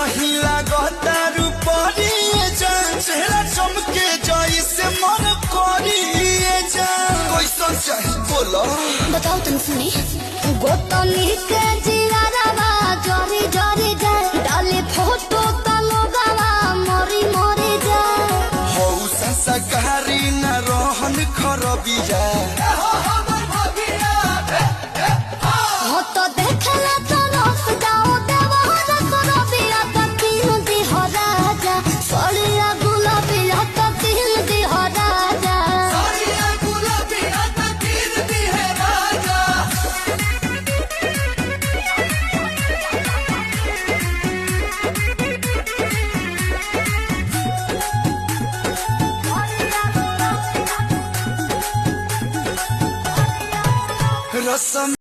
सही लागता रूपरी चेहरा चमके जाई से मन करी कैसन चाहे बोलो बताओ तुम सुनी गोतनी के जियारावा जरी जरी जाए डाले फोटो तलो गावा मरी मरी जाए हो संस्कारी न रहन खरबिया हो तो देखला तो रस जाओ देवहर करबिया तो तीन दी हो राजा सड़िया गुलाबिया तो तीन दी हो राजा रसम